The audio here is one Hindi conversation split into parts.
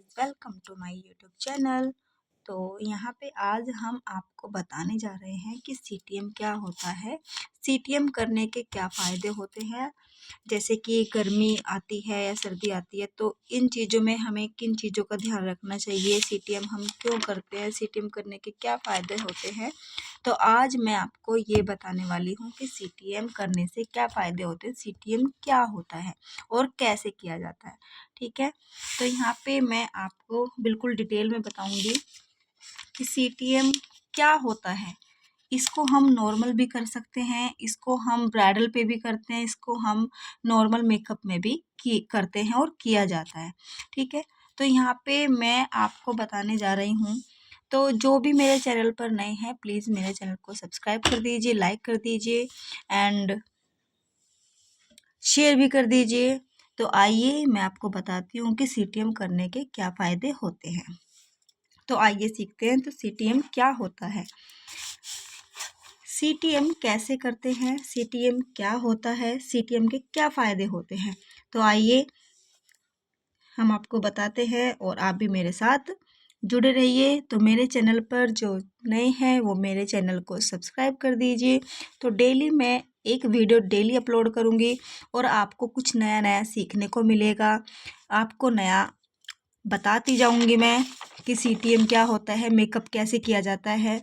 Guys, welcome to my YouTube channel. तो यहाँ पे आज हम आपको बताने जा रहे हैं कि सीटीएम क्या होता है, सीटीएम करने के क्या फ़ायदे होते हैं। जैसे कि गर्मी आती है या सर्दी आती है तो इन चीज़ों में हमें किन चीज़ों का ध्यान रखना चाहिए, सीटीएम हम क्यों करते हैं, सीटीएम करने के क्या फ़ायदे होते हैं। तो आज मैं आपको ये बताने वाली हूँ कि सीटीएम करने से क्या फ़ायदे होते हैं, सीटीएम क्या होता है और कैसे किया जाता है। ठीक है, तो यहाँ पे मैं आपको बिल्कुल डिटेल में बताऊँगी कि सीटीएम क्या होता है। इसको हम नॉर्मल भी कर सकते हैं, इसको हम ब्राइडल पे भी करते हैं, इसको हम नॉर्मल मेकअप में भी करते हैं और किया जाता है। ठीक है, तो यहाँ पे मैं आपको बताने जा रही हूँ। तो जो भी मेरे चैनल पर नए हैं प्लीज़ मेरे चैनल को सब्सक्राइब कर दीजिए, लाइक कर दीजिए एंड शेयर भी कर दीजिए। तो आइए मैं आपको बताती हूँ कि सीटीएम करने के क्या फ़ायदे होते हैं। तो आइए सीखते हैं, तो सीटीएम क्या होता है, सीटीएम कैसे करते हैं, सीटीएम क्या होता है, सीटीएम के क्या फ़ायदे होते हैं। तो आइए हम आपको बताते हैं और आप भी मेरे साथ जुड़े रहिए। तो मेरे चैनल पर जो नए हैं वो मेरे चैनल को सब्सक्राइब कर दीजिए। तो डेली मैं एक वीडियो डेली अपलोड करूँगी और आपको कुछ नया नया सीखने को मिलेगा। आपको नया बताती जाऊँगी मैं कि सीटीएम क्या होता है, मेकअप कैसे किया जाता है,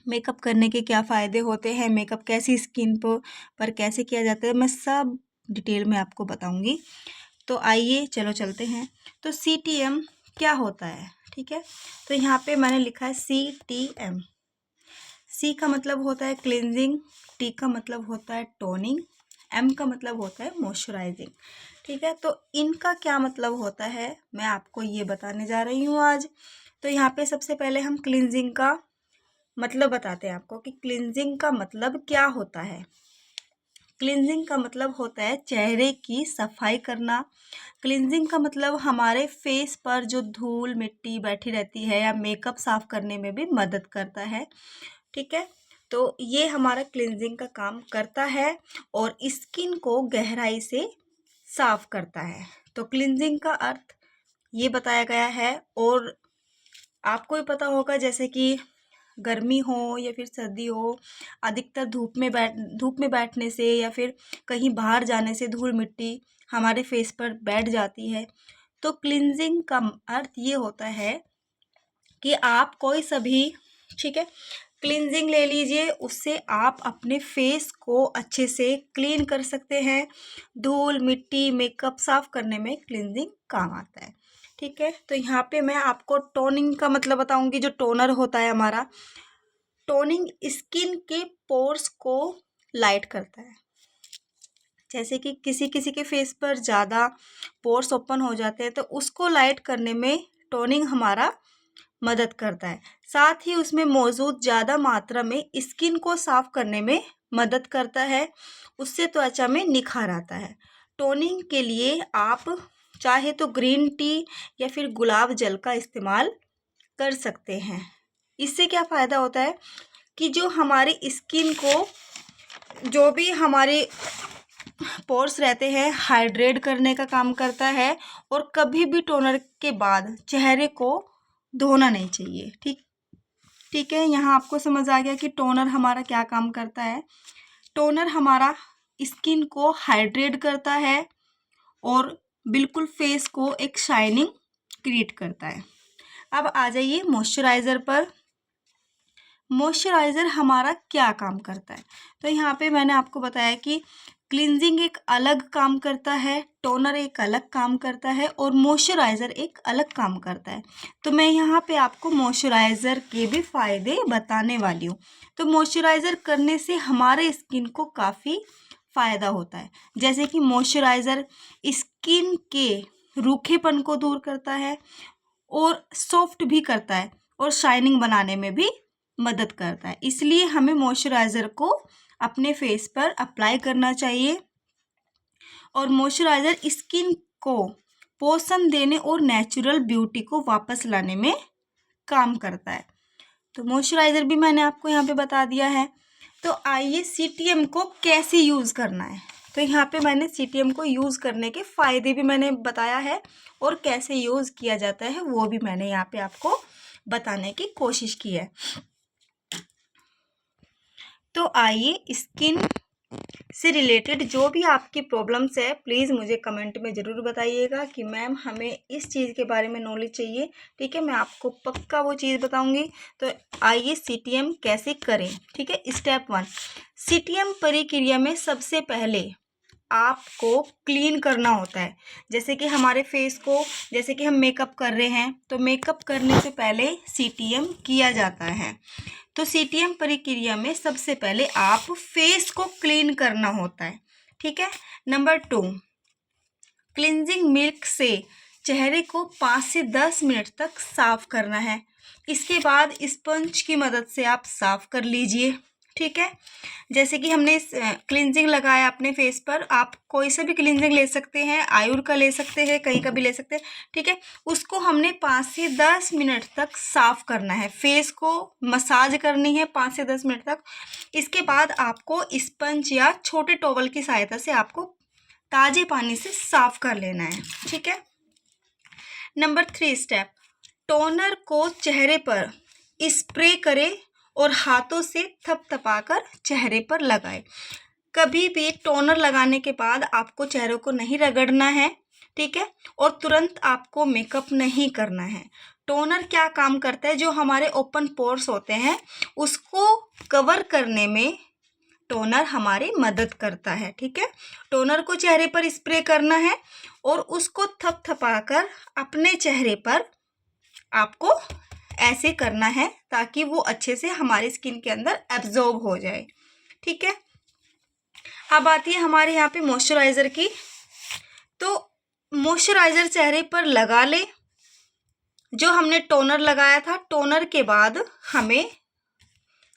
मेकअप करने के क्या फ़ायदे होते हैं, मेकअप कैसी स्किन पर कैसे किया जाता है, मैं सब डिटेल में आपको बताऊँगी। तो आइए चलो चलते हैं। तो सीटीएम क्या होता है, ठीक है। तो यहाँ पे मैंने लिखा है सीटीएम। सी का मतलब होता है क्लींजिंग, टी का मतलब होता है टोनिंग, एम का मतलब होता है मॉइस्चराइजिंग। ठीक है, तो इनका क्या मतलब होता है मैं आपको ये बताने जा रही हूँ आज। तो यहाँ पे सबसे पहले हम क्लींजिंग का मतलब बताते हैं आपको कि क्लींजिंग का मतलब क्या होता है। क्लींजिंग का मतलब होता है चेहरे की सफाई करना। क्लींजिंग का मतलब हमारे फेस पर जो धूल मिट्टी बैठी रहती है या मेकअप साफ करने में भी मदद करता है। ठीक है, तो ये हमारा क्लींजिंग का काम करता है और स्किन को गहराई से साफ करता है। तो क्लींजिंग का अर्थ ये बताया गया है। और आपको भी पता होगा जैसे कि गर्मी हो या फिर सर्दी हो, अधिकतर धूप में बैठने से या फिर कहीं बाहर जाने से धूल मिट्टी हमारे फेस पर बैठ जाती है। तो क्लींजिंग का अर्थ ये होता है कि आप कोई सा भी, ठीक है, क्लींजिंग ले लीजिए, उससे आप अपने फेस को अच्छे से क्लीन कर सकते हैं। धूल मिट्टी मेकअप साफ करने में क्लींजिंग काम आता है। ठीक है, तो यहाँ पे मैं आपको टोनिंग का मतलब बताऊंगी। जो टोनर होता है हमारा, टोनिंग स्किन के पोर्स को लाइट करता है। जैसे कि किसी किसी के फेस पर ज़्यादा पोर्स ओपन हो जाते हैं तो उसको लाइट करने में टोनिंग हमारा मदद करता है। साथ ही उसमें मौजूद ज़्यादा मात्रा में स्किन को साफ करने में मदद करता है, उससे त्वचा में निखार आता है। टोनिंग के लिए आप चाहे तो ग्रीन टी या फिर गुलाब जल का इस्तेमाल कर सकते हैं। इससे क्या फ़ायदा होता है कि जो हमारी स्किन को, जो भी हमारे पोर्स रहते हैं, हाइड्रेट करने का काम करता है। और कभी भी टोनर के बाद चेहरे को धोना नहीं चाहिए। ठीक है, यहाँ आपको समझ आ गया कि टोनर हमारा क्या काम करता है। टोनर हमारा स्किन को हाइड्रेट करता है और बिल्कुल फेस को एक शाइनिंग क्रिएट करता है। अब आ जाइए मॉइस्चराइज़र पर। मॉइस्चराइज़र हमारा क्या काम करता है। तो यहाँ पे मैंने आपको बताया कि क्लींजिंग एक अलग काम करता है, टोनर एक अलग काम करता है और मॉइस्चराइज़र एक अलग काम करता है। तो मैं यहाँ पे आपको मॉइस्चराइज़र के भी फ़ायदे बताने वाली हूँ। तो मॉइस्चराइज़र करने से हमारे स्किन को काफ़ी फ़ायदा होता है। जैसे कि मॉइस्चराइज़र स्किन के रूखेपन को दूर करता है और सॉफ्ट भी करता है और शाइनिंग बनाने में भी मदद करता है। इसलिए हमें मॉइस्चराइज़र को अपने फेस पर अप्लाई करना चाहिए। और मॉइस्चराइज़र स्किन को पोषण देने और नेचुरल ब्यूटी को वापस लाने में काम करता है। तो मॉइस्चराइज़र भी मैंने आपको यहाँ पे बता दिया है। तो आइए सीटीएम को कैसे यूज़ करना है। तो तो यहाँ पे मैंने CTM को यूज़ करने के फ़ायदे भी मैंने बताया है और कैसे यूज़ किया जाता है वो भी मैंने यहाँ पे आपको बताने की कोशिश की है। तो आइए, स्किन से रिलेटेड जो भी आपकी प्रॉब्लम्स है प्लीज़ मुझे कमेंट में ज़रूर बताइएगा कि मैम हमें इस चीज़ के बारे में नॉलेज चाहिए, ठीक है, मैं आपको पक्का वो चीज़ बताऊंगी। तो आइए CTM कैसे करें, ठीक है। स्टेप 1, CTM प्रक्रिया में सबसे पहले आपको क्लीन करना होता है। जैसे कि हमारे फेस को, जैसे कि हम मेकअप कर रहे हैं तो मेकअप करने से पहले CTM किया जाता है। तो CTM प्रक्रिया में सबसे पहले आप फेस को क्लीन करना होता है, ठीक है। नंबर 2, क्लिनजिंग मिल्क से चेहरे को 5 से 10 मिनट तक साफ करना है। इसके बाद स्पंज की मदद से आप साफ कर लीजिए, ठीक है। जैसे कि हमने क्लिनजिंग लगाया अपने फेस पर, आप कोई सा भी क्लिनजिंग ले सकते हैं, आयुर का ले सकते हैं, कहीं का भी ले सकते हैं, ठीक है। उसको हमने 5 से 10 मिनट तक साफ करना है, फेस को मसाज करनी है 5 से 10 मिनट तक। इसके बाद आपको स्पंज या छोटे टॉवल की सहायता से आपको ताज़े पानी से साफ कर लेना है, ठीक है। नंबर 3 स्टेप, टोनर को चेहरे पर स्प्रे करें और हाथों से थपथपाकर चेहरे पर लगाएं। कभी भी टोनर लगाने के बाद आपको चेहरे को नहीं रगड़ना है, ठीक है, और तुरंत आपको मेकअप नहीं करना है। टोनर क्या काम करता है, जो हमारे ओपन पोर्स होते हैं उसको कवर करने में टोनर हमारी मदद करता है, ठीक है। टोनर को चेहरे पर स्प्रे करना है और उसको थपथपाकर अपने चेहरे पर आपको ऐसे करना है ताकि वो अच्छे से हमारी स्किन के अंदर एब्जॉर्ब हो जाए, ठीक है। अब आती है हमारे यहाँ पे मॉइस्चराइज़र की। तो मॉइस्चराइज़र चेहरे पर लगा ले। जो हमने टोनर लगाया था, टोनर के बाद हमें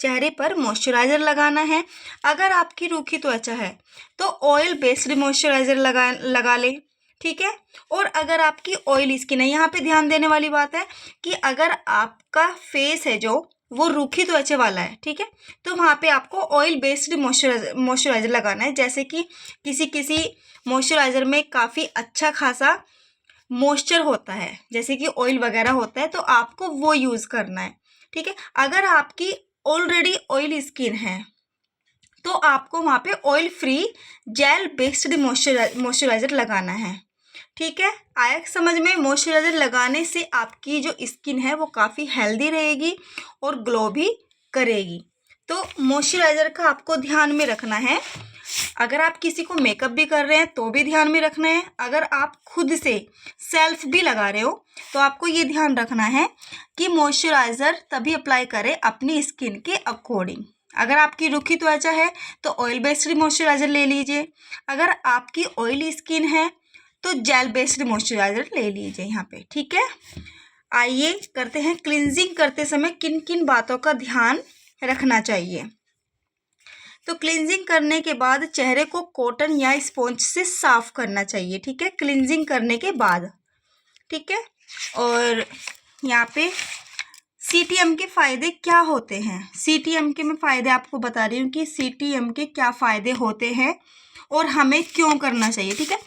चेहरे पर मॉइस्चराइज़र लगाना है। अगर आपकी रूखी त्वचा है तो ऑयल बेस्ड मॉइस्चराइज़र लगा ले, ठीक है। और अगर आपकी ऑयल स्किन है, यहाँ पे ध्यान देने वाली बात है कि अगर आपका फेस है जो वो रूखी त्वचा वाला है, ठीक है, तो वहाँ पे आपको ऑयल बेस्ड मॉइस्चराइज़र लगाना है। जैसे कि किसी मॉइस्चराइज़र में काफ़ी अच्छा खासा मॉइस्चर होता है, जैसे कि ऑयल वगैरह होता है, तो आपको वो यूज़ करना है, ठीक है। अगर आपकी ऑलरेडी ऑयल स्किन है तो आपको वहाँ पे oil free gel based moisturiser लगाना है, ठीक है। आया समझ में? मॉइस्चराइज़र लगाने से आपकी जो स्किन है वो काफ़ी हेल्दी रहेगी और ग्लो भी करेगी। तो मॉइस्चराइज़र का आपको ध्यान में रखना है। अगर आप किसी को मेकअप भी कर रहे हैं तो भी ध्यान में रखना है। अगर आप खुद से सेल्फ भी लगा रहे हो तो आपको ये ध्यान रखना है कि मॉइस्चराइज़र तभी अप्लाई करें अपनी स्किन के अकॉर्डिंग। अगर आपकी रूखी त्वचा है तो ऑयल बेस्ड मॉइस्चराइज़र ले लीजिए। अगर आपकी ऑयली स्किन है तो जेल बेस्ड मॉइस्चराइज़र ले लीजिए यहाँ पे, ठीक है। आइए करते हैं, क्लिनजिंग करते समय किन किन बातों का ध्यान रखना चाहिए। तो क्लिनजिंग करने के बाद चेहरे को कॉटन या स्पॉन्ज से साफ करना चाहिए, ठीक है, क्लिनजिंग करने के बाद, ठीक है। और यहाँ पे CTM के फ़ायदे क्या होते हैं। CTM के मैं फ़ायदे आपको बता रही हूँ कि CTM के क्या फ़ायदे होते हैं और हमें क्यों करना चाहिए, ठीक है।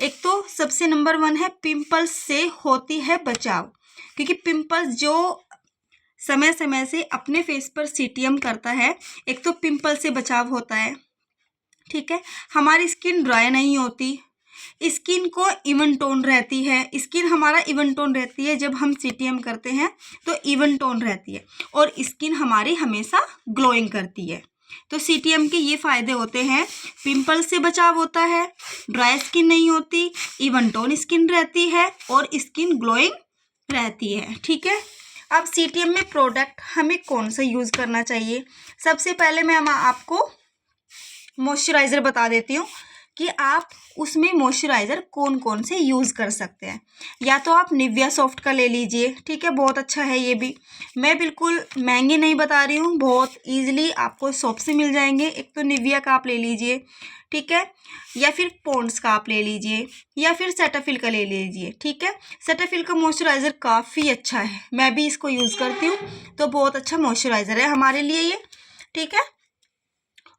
एक तो सबसे नंबर 1 है, पिंपल्स से होती है बचाव, क्योंकि पिंपल्स जो समय समय से अपने फेस पर CTM करता है, एक तो पिंपल से बचाव होता है, ठीक है। हमारी स्किन ड्राई नहीं होती, स्किन को इवन टोन रहती है, स्किन हमारा इवन टोन रहती है। जब हम CTM करते हैं तो इवन टोन रहती है और स्किन हमारी हमेशा ग्लोइंग करती है। तो CTM के ये फ़ायदे होते हैं, पिंपल से बचाव होता है, ड्राई स्किन नहीं होती, इवन टोन स्किन रहती है और स्किन ग्लोइंग रहती है, ठीक है। अब CTM में प्रोडक्ट हमें कौन सा यूज़ करना चाहिए। सबसे पहले मैं आपको मॉइस्चराइज़र बता देती हूँ कि आप उसमें मॉइस्चराइज़र कौन कौन से यूज़ कर सकते हैं। या तो आप निविया सॉफ्ट का ले लीजिए, ठीक है, बहुत अच्छा है ये भी। मैं बिल्कुल महंगे नहीं बता रही हूँ, बहुत ईजिली आपको शॉप से मिल जाएंगे। एक तो निविया का आप ले लीजिए, ठीक है, या फिर पॉन्ड्स का आप ले लीजिए, या फिर सेटाफिल का ले लीजिए, ठीक है। सेटाफिल का मॉइस्चराइज़र काफ़ी अच्छा है, मैं भी इसको यूज़ करती हूँ, तो बहुत अच्छा मॉइस्चराइज़र है हमारे लिए ये, ठीक है।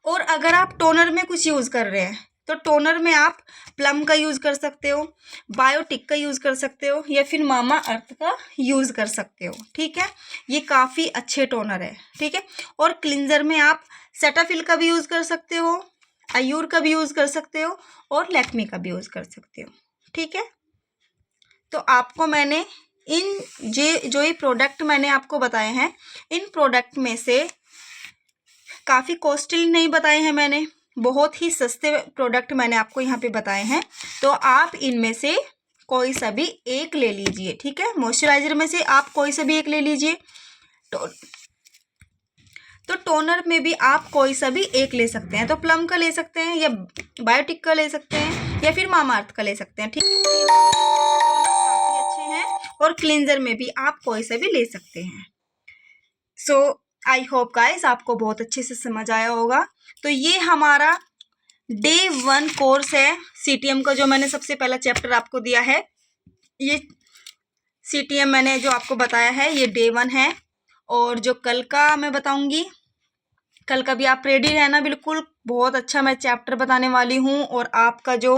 और अगर आप टोनर में कुछ यूज़ कर रहे हैं तो टोनर में आप प्लम का यूज़ कर सकते हो, बायोटिक का यूज़ कर सकते हो, या फिर मामा अर्थ का यूज़ कर सकते हो। ठीक है, ये काफ़ी अच्छे टोनर है। ठीक है, और क्लिंजर में आप सेटाफिल का भी यूज़ कर सकते हो, आयूर का भी यूज़ कर सकते हो, और लैक्मे का भी यूज़ कर सकते हो। ठीक है, तो आपको मैंने इन जो ये प्रोडक्ट मैंने आपको बताए हैं, इन प्रोडक्ट में से काफ़ी कॉस्टली नहीं बताए हैं मैंने, बहुत ही सस्ते प्रोडक्ट मैंने आपको यहाँ पे बताए हैं। तो आप इनमें से कोई सा भी एक ले लीजिए। ठीक है, मॉइस्चराइजर में से आप कोई सा भी एक ले लीजिए। तो टोनर में भी आप कोई सा भी एक ले सकते हैं। तो प्लम का ले सकते हैं, या बायोटिक का ले सकते हैं, या फिर मामाअर्थ का ले सकते हैं। ठीक है, काफ़ी अच्छे हैं। और क्लींजर में भी आप कोई सा भी ले सकते हैं। सो आई होप गाइस आपको बहुत अच्छे से समझ आया होगा। तो ये हमारा डे 1 कोर्स है सीटीएम का, जो मैंने सबसे पहला चैप्टर आपको दिया है। ये सीटीएम मैंने जो आपको बताया है ये डे 1 है। और जो कल का मैं बताऊंगी, कल का भी आप रेडी रहना बिल्कुल। बहुत अच्छा मैं चैप्टर बताने वाली हूँ। और आपका जो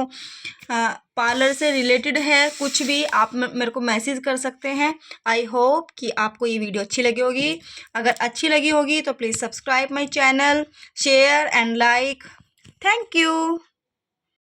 पार्लर से रिलेटेड है कुछ भी, आप मेरे को मैसेज कर सकते हैं। आई होप कि आपको ये वीडियो अच्छी लगी होगी। अगर अच्छी लगी होगी तो please subscribe my channel, share and like. Thank you.